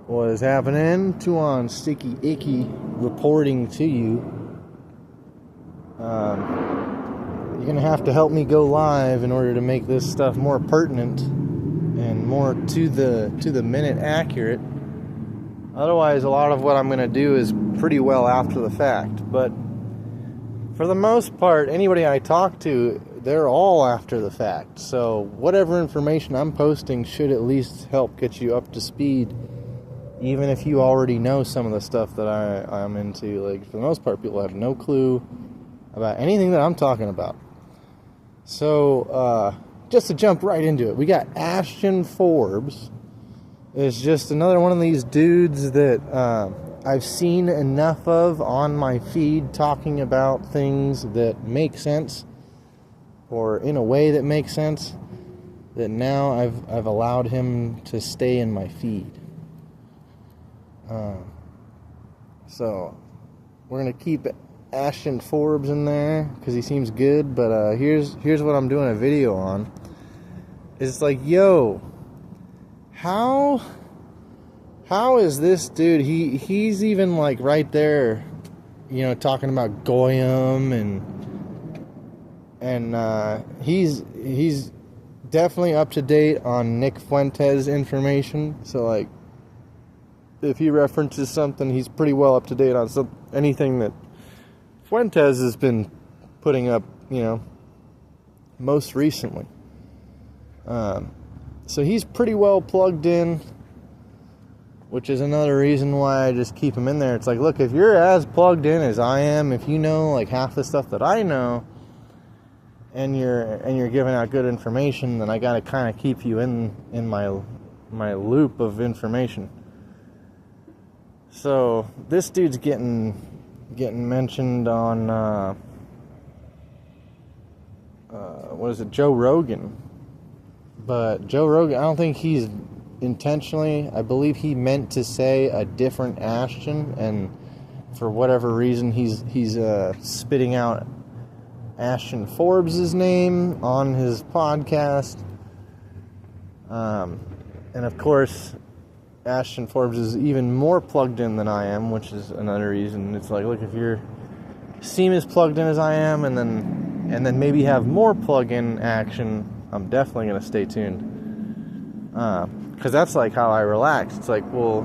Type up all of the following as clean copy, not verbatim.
What is happening? Two on Sticky Icky reporting to you. You're gonna have to help me go live in order to make this stuff more pertinent and more to the minute accurate. Otherwise, a lot of what I'm gonna do is pretty well after the fact. But for the most part, anybody I talk to, they're all after the fact. So whatever information I'm posting should at least help get you up to speed, even if you already know some of the stuff that I'm into. Like, for the most part, people have no clue about anything that I'm talking about. So, just to jump right into it, we got Ashton Forbes. It's just another one of these dudes that I've seen enough of on my feed talking about things that make sense, or in a way that makes sense, that now I've allowed him to stay in my feed. So we're gonna keep Ashton Forbes in there because he seems good. But here's what I'm doing a video on. It's like, yo, how is this dude? He's even like right there, talking about Goyim and he's definitely up to date on Nick Fuentes information. So like, if he references something, he's pretty well up to date on anything that Fuentes has been putting up, most recently. So he's pretty well plugged in, which is another reason why I just keep him in there. It's like, look, if you're as plugged in as I am, if you know like half the stuff that I know, and you're giving out good information, then I gotta kind of keep you in my loop of information. So this dude's getting mentioned on Joe Rogan. But Joe Rogan, I don't think he's intentionally, I believe he meant to say a different Ashton, and for whatever reason he's spitting out Ashton Forbes' name on his podcast. And of course, Ashton Forbes is even more plugged in than I am, which is another reason. It's like, look, if you're seem as plugged in as I am, and then maybe have more plug-in action, I'm definitely gonna stay tuned. Because that's like how I relax. It's like, well,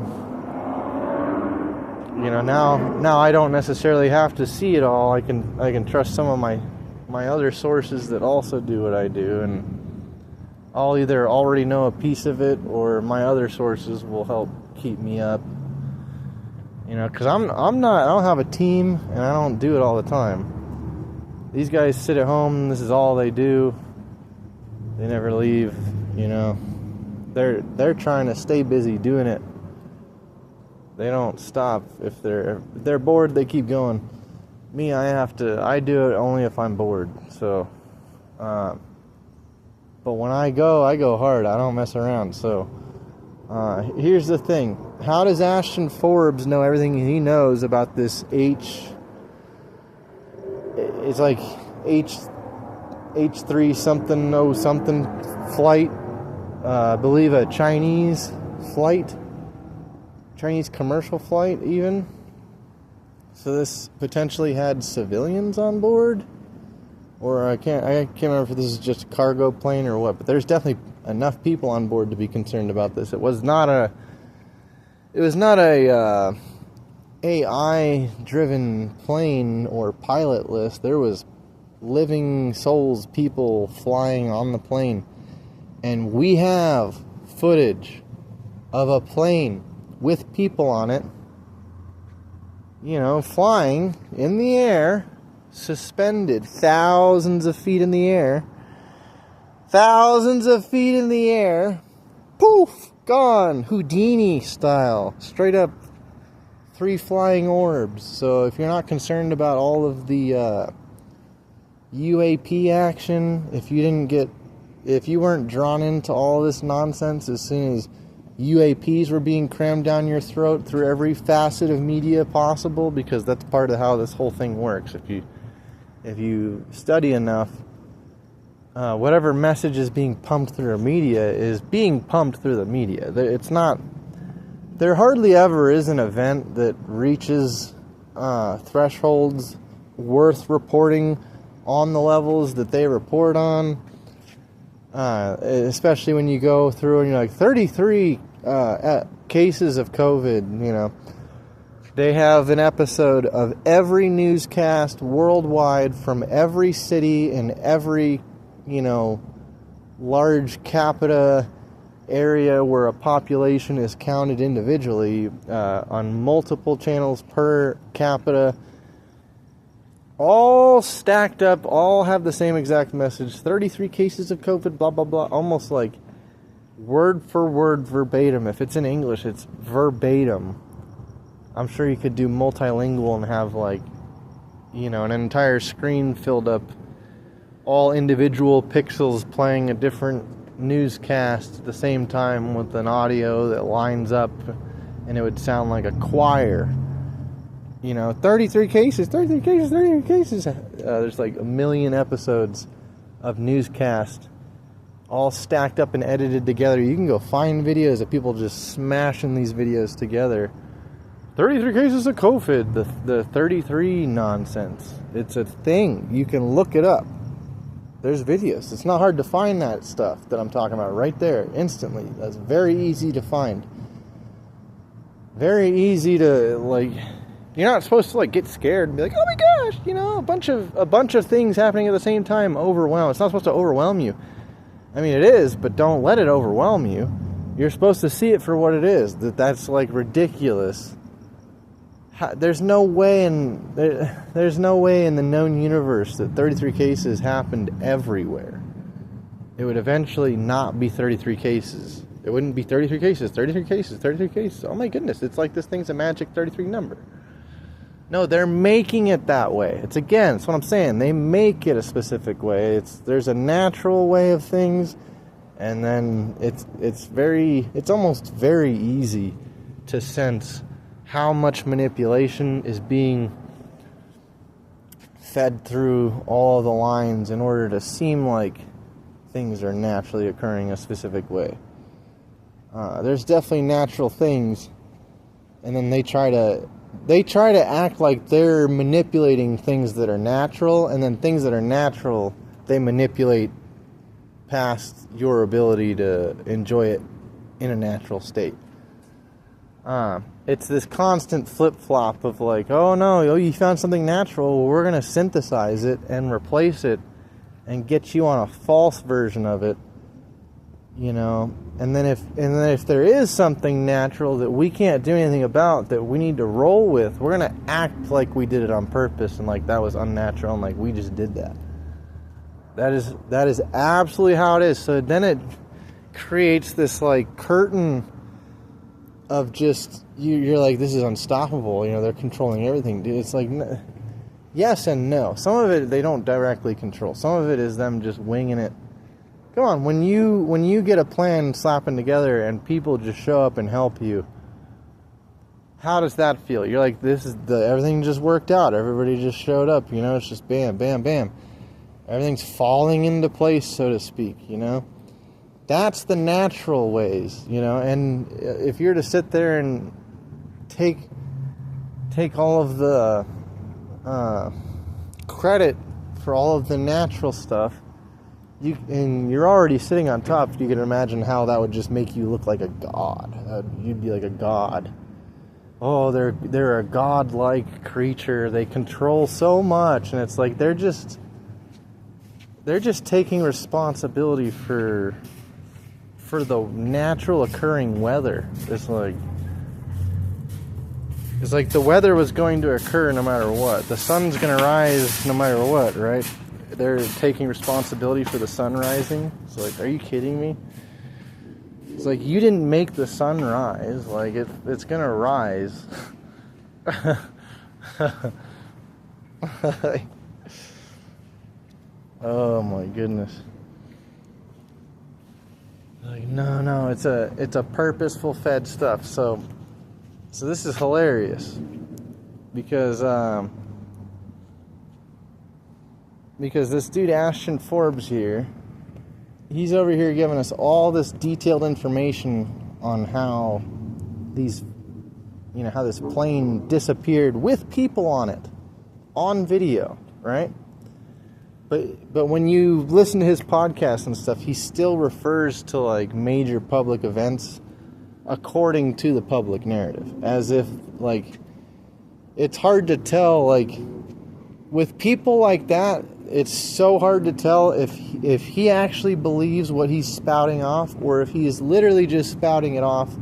now I don't necessarily have to see it all. I can trust some of my other sources that also do what I do, and I'll either already know a piece of it, or my other sources will help keep me up. Because I don't have a team, and I don't do it all the time. These guys sit at home, this is all they do. They never leave, They're trying to stay busy doing it. They don't stop. If they're bored, they keep going. Me, I do it only if I'm bored. So, but when I go hard. I don't mess around. So, here's the thing. How does Ashton Forbes know everything he knows about this it's like H3 something, oh something flight? I believe a Chinese commercial flight even. So this potentially had civilians on board? Or I can't remember if this is just a cargo plane or what, but there's definitely enough people on board to be concerned about this. It was not a AI driven plane or pilotless. There was living souls, people flying on the plane. And we have footage of a plane with people on it, flying in the air, suspended thousands of feet in the air, poof, gone, Houdini style, straight up 3 flying orbs. So if you're not concerned about all of the UAP action, if you weren't drawn into all this nonsense as soon as UAPs were being crammed down your throat through every facet of media possible, because that's part of how this whole thing works. If you study enough, whatever message is being pumped through the media is being pumped through the media. It's not there hardly ever is an event that reaches thresholds worth reporting on the levels that they report on. Especially when you go through and you're like 33 cases of COVID, you know. They have an episode of every newscast worldwide from every city and every, you know, large capita area where a population is counted individually on multiple channels per capita. All stacked up, all have the same exact message. 33 cases of COVID, blah, blah, blah. Almost like word for word verbatim. If it's in English, it's verbatim. I'm sure you could do multilingual and have, like, you know, an entire screen filled up, all individual pixels playing a different newscast at the same time with an audio that lines up, and it would sound like a choir. You know, 33 cases. There's like a million episodes of newscast all stacked up and edited together. You can go find videos of people just smashing these videos together. 33 cases of COVID, the 33 nonsense. It's a thing. You can look it up. There's videos. It's not hard to find that stuff that I'm talking about right there, instantly. That's very easy to find. Very easy to, like, you're not supposed to, like, get scared and be like, oh my gosh, you know, a bunch of things happening at the same time, overwhelm. It's not supposed to overwhelm you. I mean, it is, but don't let it overwhelm you. You're supposed to see it for what it is. That's like ridiculous. There's no way in the known universe that 33 cases happened everywhere. It would eventually not be 33 cases. It wouldn't be 33 cases, 33 cases, 33 cases. Oh my goodness, it's like this thing's a magic 33 number. No, they're making it that way. It's what I'm saying. They make it a specific way. There's a natural way of things, and then it's almost very easy to sense how much manipulation is being fed through all the lines in order to seem like things are naturally occurring a specific way. There's definitely natural things, and then they try to act like they're manipulating things that are natural, and then things that are natural they manipulate past your ability to enjoy it in a natural state. It's this constant flip-flop of like, oh no, you found something natural, well, we're going to synthesize it and replace it and get you on a false version of it, you know. And then if there is something natural that we can't do anything about, that we need to roll with, we're going to act like we did it on purpose and like that was unnatural and like we just did that. That is absolutely how it is. So then it creates this like curtain of just, you're like, this is unstoppable, you know, they're controlling everything. Dude, it's like, yes and no. Some of it they don't directly control. Some of it is them just winging it. Come on, when you get a plan slapping together and people just show up and help you, how does that feel? You're like, everything just worked out. Everybody just showed up, you know, it's just bam, bam, bam. Everything's falling into place, so to speak, you know. That's the natural ways, you know, and if you're to sit there and take all of the credit for all of the natural stuff, you're already sitting on top, you can imagine how that would just make you look like a god. You'd be like a god. Oh, they're a godlike creature. They control so much, and it's like they're just taking responsibility for the natural occurring weather. It's like the weather was going to occur no matter what. The sun's going to rise no matter what, right? They're taking responsibility for the sun rising. It's like, are you kidding me? It's like, you didn't make the sun rise. Like, it's going to rise. Oh my goodness. Like, no, it's a purposeful fed stuff. So this is hilarious because this dude Ashton Forbes here, he's over here giving us all this detailed information on how these, how this plane disappeared with people on it, on video, right? But when you listen to his podcast and stuff, he still refers to like major public events according to the public narrative, as if like it's hard to tell. Like with people like that, it's so hard to tell if he actually believes what he's spouting off, or if he is literally just spouting it off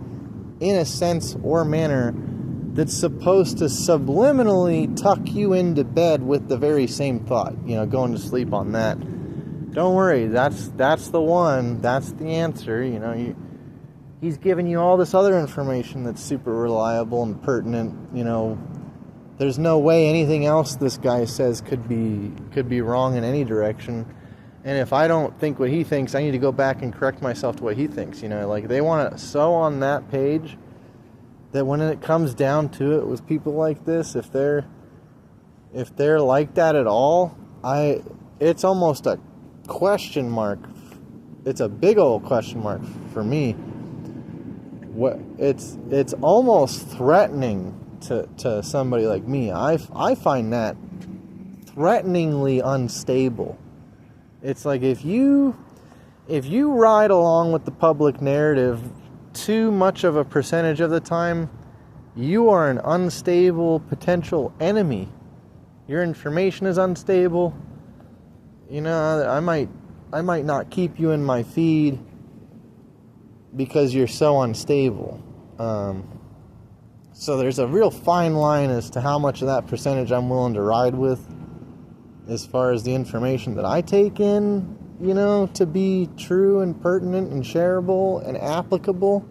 in a sense or manner that's supposed to subliminally tuck you into bed with the very same thought, going to sleep on that. Don't worry, that's the one, that's the answer, he's giving you all this other information that's super reliable and pertinent, there's no way anything else this guy says could be wrong in any direction. And if I don't think what he thinks, I need to go back and correct myself to what he thinks, like they want to sow on that page that when it comes down to it with people like this, if they're like that at all, it's almost a question mark. It's a big old question mark for me. It's almost threatening to somebody like me. I find that threateningly unstable. It's like if you ride along with the public narrative too much of a percentage of the time, you are an unstable potential enemy. Your information is unstable. I might not keep you in my feed because you're so unstable. So there's a real fine line as to how much of that percentage I'm willing to ride with as far as the information that I take in, to be true and pertinent and shareable and applicable.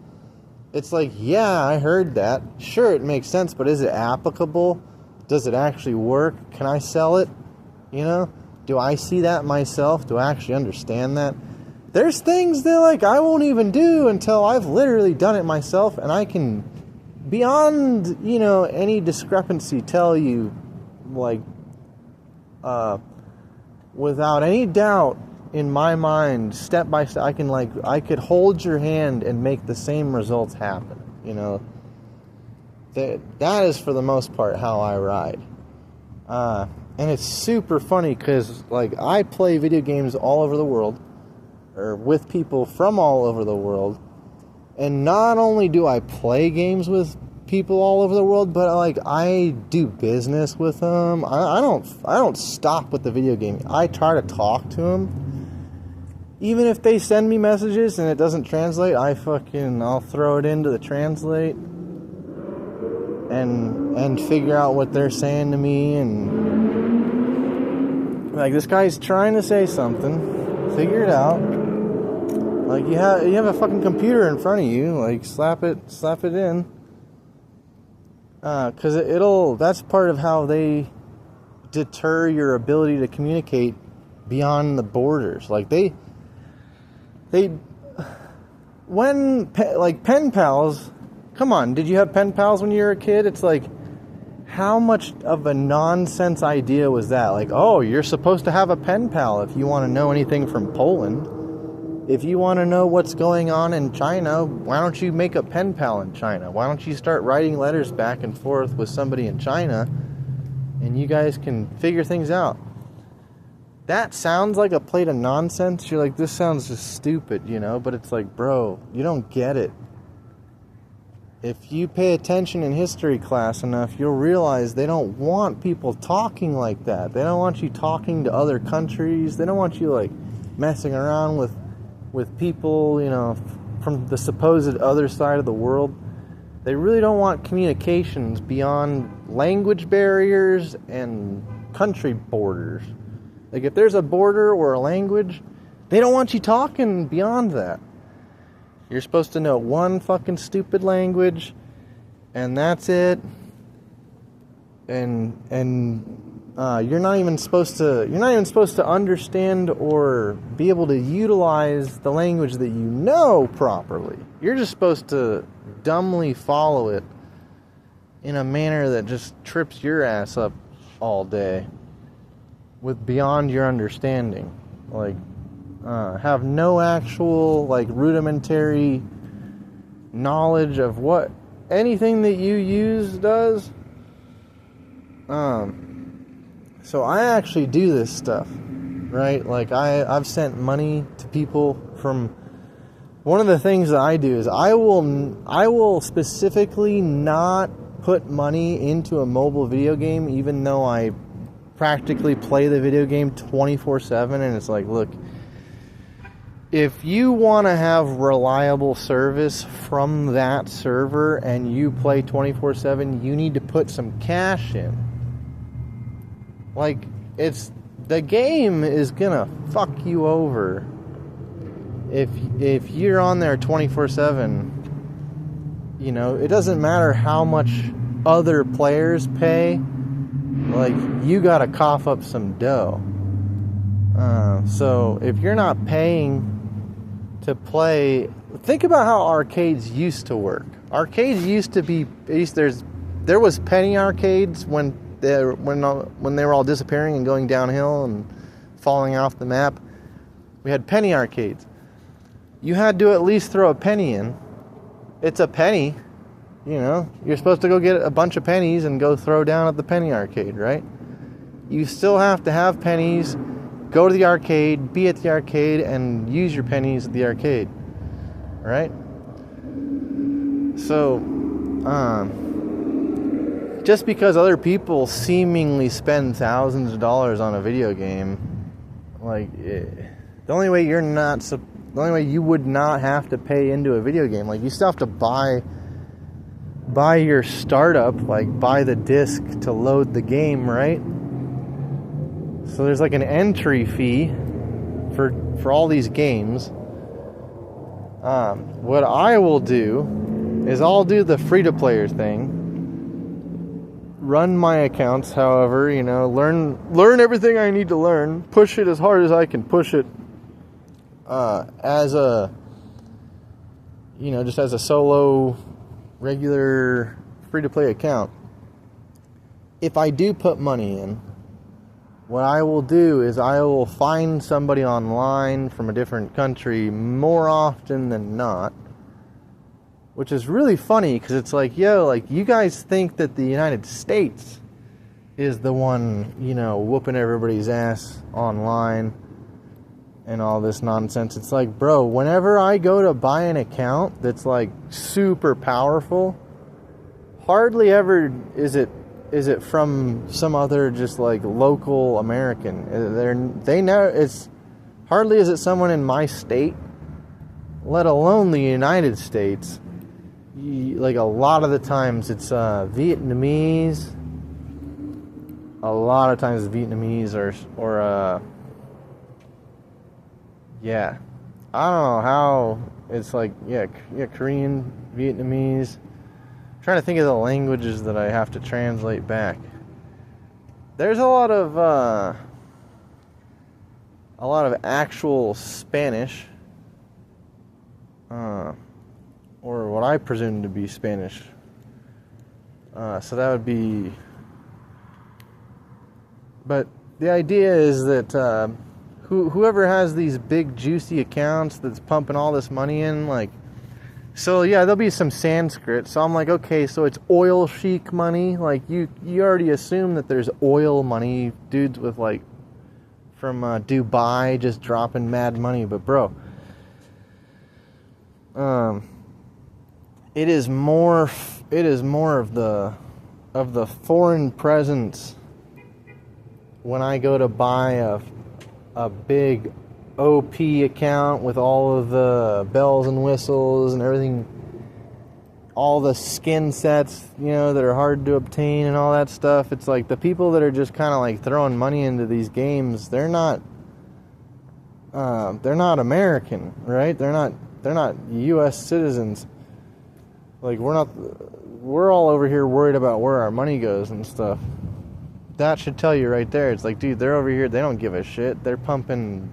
It's like, yeah, I heard that. Sure, it makes sense, but is it applicable? Does it actually work? Can I sell it? Do I see that myself? Do I actually understand that? There's things that, I won't even do until I've literally done it myself, and I can, beyond, any discrepancy, tell you, without any doubt in my mind, step by step, I could hold your hand and make the same results happen. That is for the most part how I ride. And it's super funny because I play video games all over the world, or with people from all over the world, and not only do I play games with people all over the world, but I do business with them. I don't stop with the video game. I try to talk to them. Even if they send me messages and it doesn't translate, I'll throw it into the translate and figure out what they're saying to me, and this guy's trying to say something, figure it out. You have a fucking computer in front of you, slap it in. Cause that's part of how they deter your ability to communicate beyond the borders. When pen pals, come on, did you have pen pals when you were a kid? It's how much of a nonsense idea was that? Oh, you're supposed to have a pen pal if you want to know anything from Poland. If you want to know what's going on in China, why don't you make a pen pal in China? Why don't you start writing letters back and forth with somebody in China, and you guys can figure things out? That sounds like a plate of nonsense. You're this sounds just stupid, but it's bro, you don't get it. If you pay attention in history class enough, you'll realize they don't want people talking like that. They don't want you talking to other countries. They don't want you messing around with people, from the supposed other side of the world. They really don't want communications beyond language barriers and country borders. If there's a border or a language, they don't want you talking beyond that. You're supposed to know one fucking stupid language, and that's it. And you're not even supposed to understand or be able to utilize the language that you know properly. You're just supposed to dumbly follow it in a manner that just trips your ass up all day with beyond your understanding. Have no actual rudimentary knowledge of what anything that you use does. So I actually do this stuff, right? Like I've sent money to people from. One of the things that I do is I will specifically not put money into a mobile video game, even though I practically play the video game 24/7. And it's like, look, if you want to have reliable service from that server and you play 24/7, you need to put some cash in. Like, the game is gonna fuck you over if you're on there 24/7. You know, it doesn't matter how much other players pay. Like, you gotta cough up some dough. So if you're not paying to play, think about how arcades used to work. Arcades used to be, there was penny arcades when they were all disappearing and going downhill and falling off the map. We had penny arcades. You had to at least throw a penny in. It's a penny, you know. You're supposed to go get a bunch of pennies and go throw down at the penny arcade, right? You still have to have pennies, go to the arcade, be at the arcade, and use your pennies at the arcade, right? So, just because other people seemingly spend thousands of dollars on a video game, like, the only way you would not have to pay into a video game, like, you still have to buy your startup, like buy the disc to load the game, right? So there's like an entry fee for all these games. What I will do is I'll do the free-to-player thing. Run my accounts, however, you know, learn everything I need to learn, push it as hard as I can push it, as a, you know, just as a solo, regular, free-to-play account. If I do put money in, what I will do is I will find somebody online from a different country more often than not. Which is really funny, because it's like, yo, like, you guys think that the United States is the one, you know, whooping everybody's ass online and all this nonsense. It's like, bro, whenever I go to buy an account that's, like, super powerful, hardly ever is it from some other just, like, local American. They know, it's hardly is it someone in my state, let alone the United States. Like, a lot of the times it's Vietnamese. A lot of times Vietnamese or yeah, I don't know how it's like, yeah, Korean, Vietnamese. I'm trying to think of the languages that I have to translate back. There's a lot of actual Spanish. Or what I presume to be Spanish. So that would be... But the idea is that whoever has these big juicy accounts that's pumping all this money in, like... So yeah, there'll be some Sanskrit. So I'm like, okay, so it's oil chic money. Like, you already assume that there's oil money. Dudes with, like, from Dubai just dropping mad money. But bro... It is more of the foreign presence when I go to buy a big OP account with all of the bells and whistles and everything, all the skin sets, you know, that are hard to obtain and all that stuff. It's like the people that are just kind of like throwing money into these games, they're not American, right? They're not U.S. citizens. Like, we're all over here worried about where our money goes and stuff. That should tell you right there. It's like, dude, they're over here, they don't give a shit. They're pumping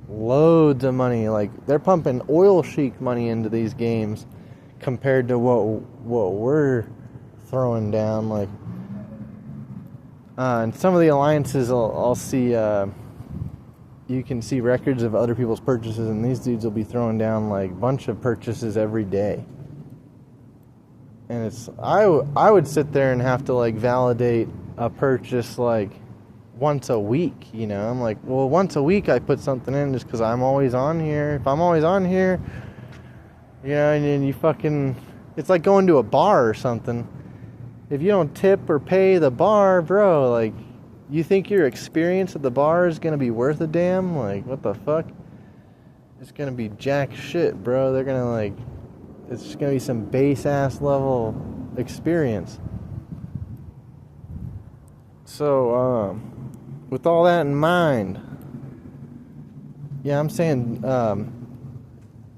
loads of money. Like, they're pumping oil chic money into these games compared to what we're throwing down. Like, and some of the alliances, I'll see, you can see records of other people's purchases, and these dudes will be throwing down, like, a bunch of purchases every day. And I would sit there and have to like validate a purchase like once a week, you know. I'm like, well, once a week I put something in just because I'm always on here. If I'm always on here, you know, and then you fucking, it's like going to a bar or something. If you don't tip or pay the bar, bro, like, you think your experience at the bar is gonna be worth a damn? Like, what the fuck? It's gonna be jack shit, bro. They're gonna like, it's just gonna be some base ass level experience. So, with all that in mind, yeah, I'm saying,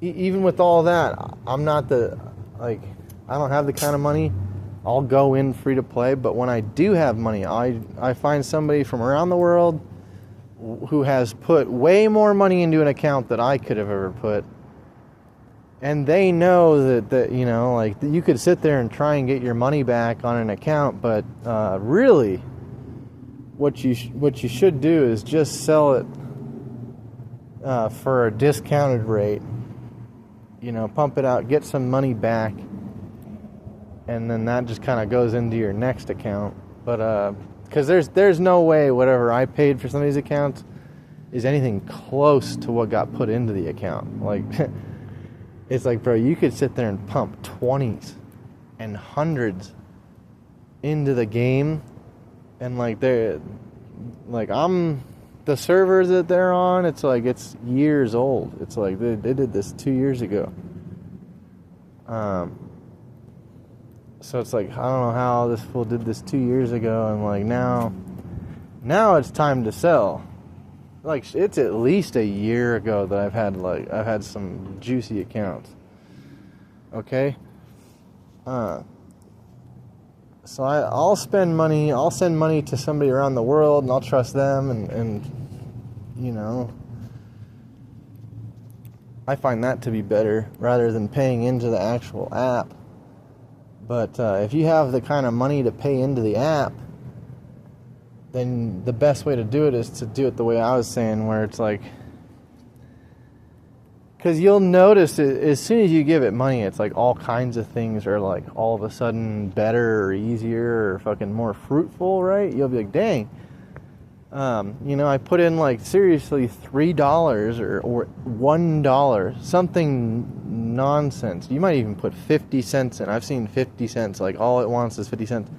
even with all that, I'm not I don't have the kind of money. I'll go in free to play, but when I do have money, I find somebody from around the world who has put way more money into an account than I could have ever put. And they know that you know, like, you could sit there and try and get your money back on an account, but really, what you should do is just sell it for a discounted rate. You know, pump it out, get some money back, and then that just kind of goes into your next account. But because there's no way whatever I paid for some of these accounts is anything close to what got put into the account. Like, it's like, bro, you could sit there and pump 20s and 100s into the game, and like they're like, the servers that they're on, it's like, it's years old. It's like they did this 2 years ago. So it's like, I don't know how this fool did this 2 years ago, and like now it's time to sell. Like, it's at least a year ago that I've had some juicy accounts. Okay? So I'll spend money, I'll send money to somebody around the world, and I'll trust them, and you know, I find that to be better rather than paying into the actual app. But if you have the kind of money to pay into the app, then the best way to do it is to do it the way I was saying, where it's like, because you'll notice it, as soon as you give it money, it's like all kinds of things are like all of a sudden better or easier or fucking more fruitful, right? You'll be like, dang, you know, I put in like seriously $3 or $1, something nonsense. You might even put 50 cents in. I've seen 50 cents, like all it wants is 50 cents.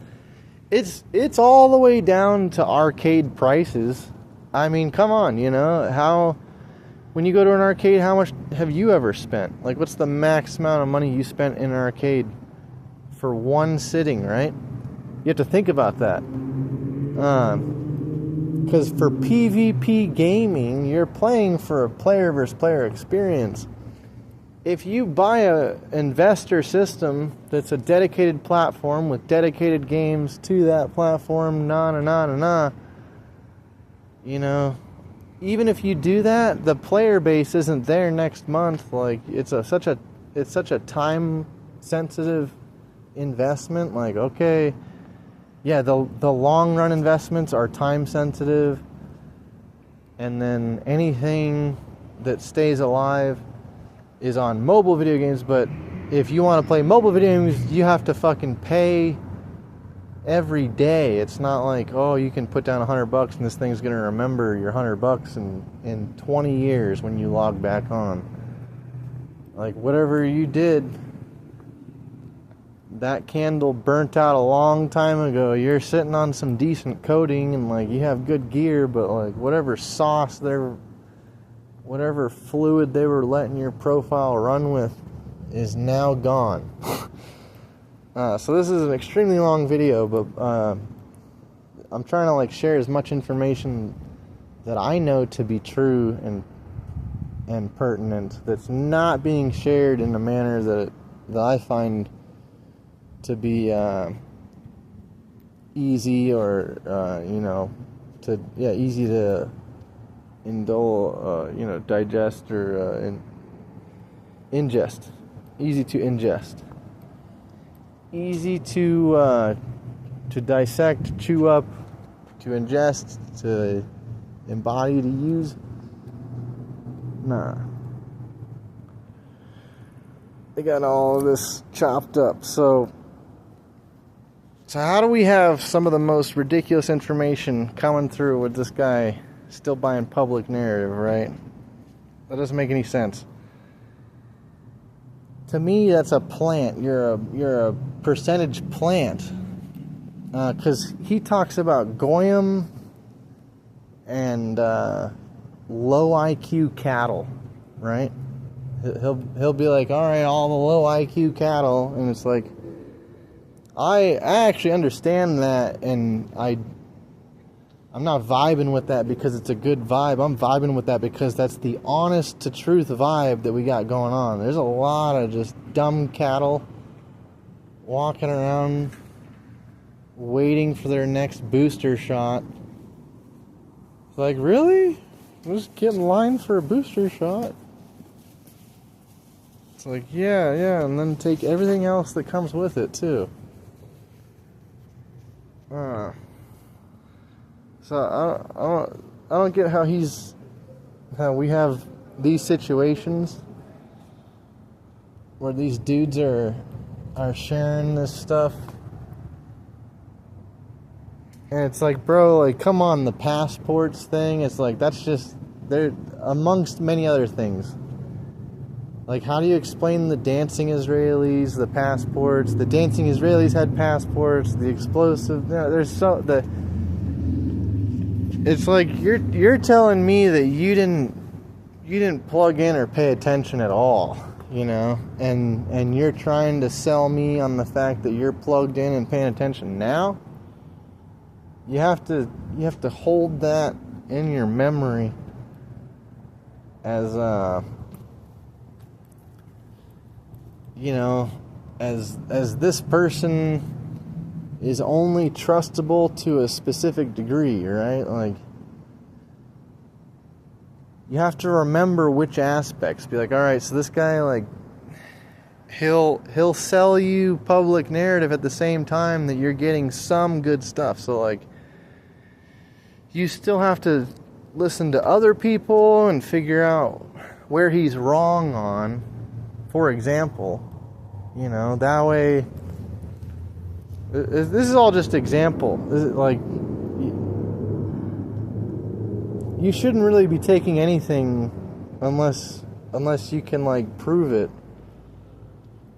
It's all the way down to arcade prices. I mean, come on, you know, when you go to an arcade, how much have you ever spent? Like, what's the max amount of money you spent in an arcade for one sitting, right? You have to think about that. Because for PvP gaming, you're playing for a player versus player experience. If you buy a investor system that's a dedicated platform with dedicated games to that platform, you know, even if you do that, the player base isn't there next month. Like, it's such a time sensitive investment. Like, okay, yeah, the long run investments are time sensitive, and then anything that stays alive is on mobile video games. But if you want to play mobile video games, you have to fucking pay every day. It's not like, oh, you can put down $100 and this thing's gonna remember your $100 in 20 years when you log back on. Like, whatever you did, that candle burnt out a long time ago. You're sitting on some decent coating and like you have good gear, but like whatever fluid they were letting your profile run with is now gone. So this is an extremely long video, but I'm trying to like share as much information that I know to be true and pertinent, that's not being shared in a manner that I find to be easy or you know, easy to indulge, you know, digest or ingest, easy to ingest, easy to dissect, chew up, to ingest, to embody, to use. Nah. They got all of this chopped up. So So how do we have some of the most ridiculous information coming through with this guy still buying public narrative, right? That doesn't make any sense. To me, that's a plant. You're a percentage plant. Because he talks about goyim and low IQ cattle, right? He'll be like, all right, all the low IQ cattle, and it's like, I actually understand that, and I'm not vibing with that because it's a good vibe. I'm vibing with that because that's the honest to truth vibe that we got going on. There's a lot of just dumb cattle walking around waiting for their next booster shot. It's like, really? Just get in line for a booster shot. It's like, yeah, and then take everything else that comes with it too. So I don't get how we have these situations where these dudes are sharing this stuff, and it's like, bro, like, come on, the passports thing. It's like, that's just, they're amongst many other things. Like, how do you explain the dancing Israelis, the passports? The dancing Israelis had passports. The explosive. There's it's like you're telling me that you didn't plug in or pay attention at all, you know, and you're trying to sell me on the fact that you're plugged in and paying attention now. You have to hold that in your memory as you know, as this person is only trustable to a specific degree, right? Like, you have to remember which aspects. Be like, all right, so this guy, like, he'll sell you public narrative at the same time that you're getting some good stuff. So, like, you still have to listen to other people and figure out where he's wrong on. For example, you know, that way, this is all just example. Like, you shouldn't really be taking anything unless you can, like, prove it,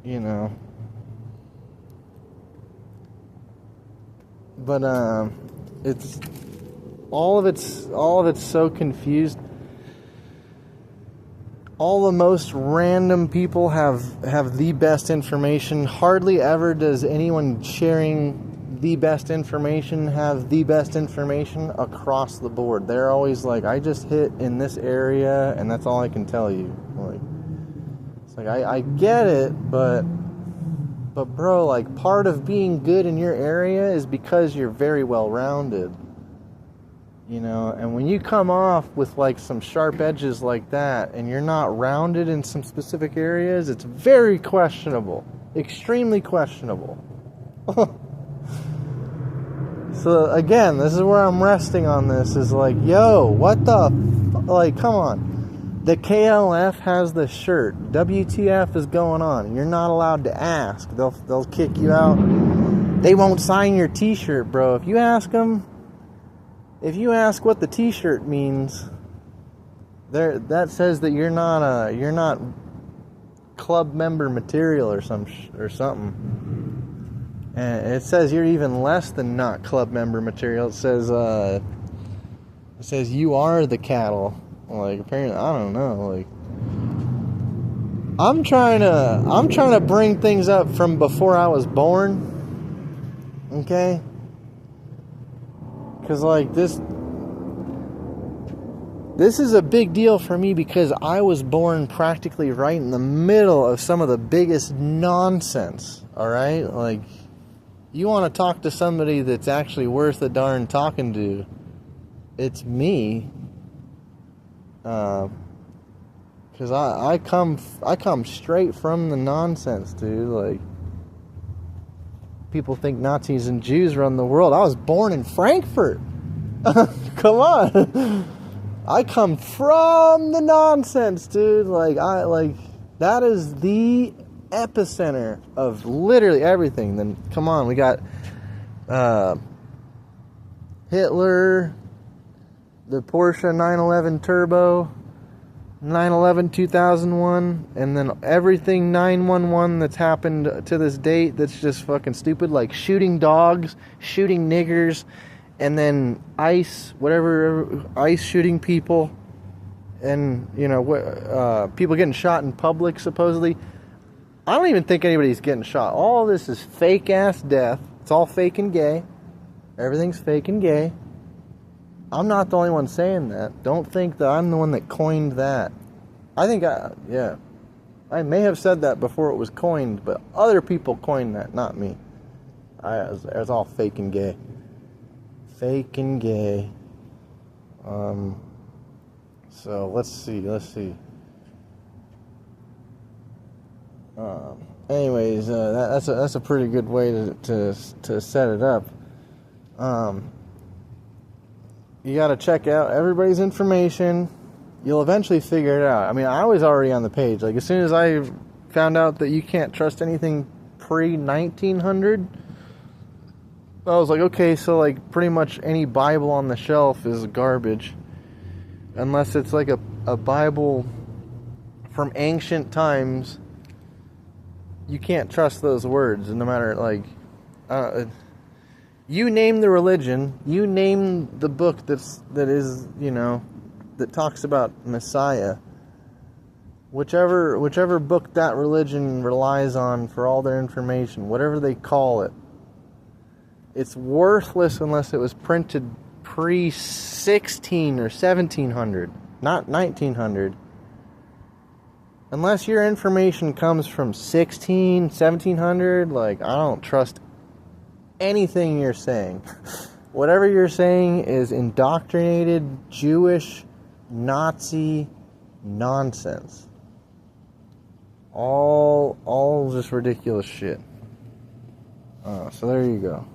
you know. But it's all of it's so confused. All the most random people have the best information. Hardly ever does anyone sharing the best information have the best information across the board. They're always like, I just hit in this area and that's all I can tell you. Like, it's like, I get it, but bro, like, part of being good in your area is because you're very well rounded. You know, and when you come off with, like, some sharp edges like that, and you're not rounded in some specific areas, it's very questionable. Extremely questionable. So, again, this is where I'm resting on this, is like, yo, what the like, come on. The KLF has the shirt. WTF is going on? You're not allowed to ask. They'll kick you out. They won't sign your t-shirt, bro. If you ask what the t-shirt means, that says that you're not club member material or something. And it says you're even less than not club member material. It says you are the cattle. Like, apparently, I don't know. Like, I'm trying to bring things up from before I was born. Okay? Because, like, this is a big deal for me because I was born practically right in the middle of some of the biggest nonsense, alright? Like, you want to talk to somebody that's actually worth a darn talking to, it's me. Because I come straight from the nonsense, dude. Like, people think Nazis and Jews run the world. I was born in Frankfurt. Come on. I come from the nonsense, dude. Like, that is the epicenter of literally everything. Then come on, we got Hitler, the Porsche 911 Turbo, 911 2001, and then everything 911 that's happened to this date that's just fucking stupid, like shooting dogs, shooting niggers, and then ICE, whatever, ICE shooting people, and, you know, people getting shot in public, supposedly. I don't even think anybody's getting shot. All this is fake-ass death. It's all fake and gay. Everything's fake and gay. I'm not the only one saying that. Don't think that I'm the one that coined that. I think I may have said that before it was coined, but other people coined that, not me. It's all fake and gay. Fake and gay. So let's see. Anyways, that's a pretty good way to set it up. You got to check out everybody's information. You'll eventually figure it out. I mean, I was already on the page. Like, as soon as I found out that you can't trust anything pre-1900, I was like, okay, so like pretty much any Bible on the shelf is garbage, unless it's like a Bible from ancient times. You can't trust those words, no matter, like, you name the religion, you name the book that is, you know, that talks about Messiah. Whichever book that religion relies on for all their information, whatever they call it, it's worthless unless it was printed pre-16 or 1700, not 1900. Unless your information comes from 1700, like, I don't trust anything you're saying. Whatever you're saying is indoctrinated Jewish Nazi nonsense. All just ridiculous shit. So there you go.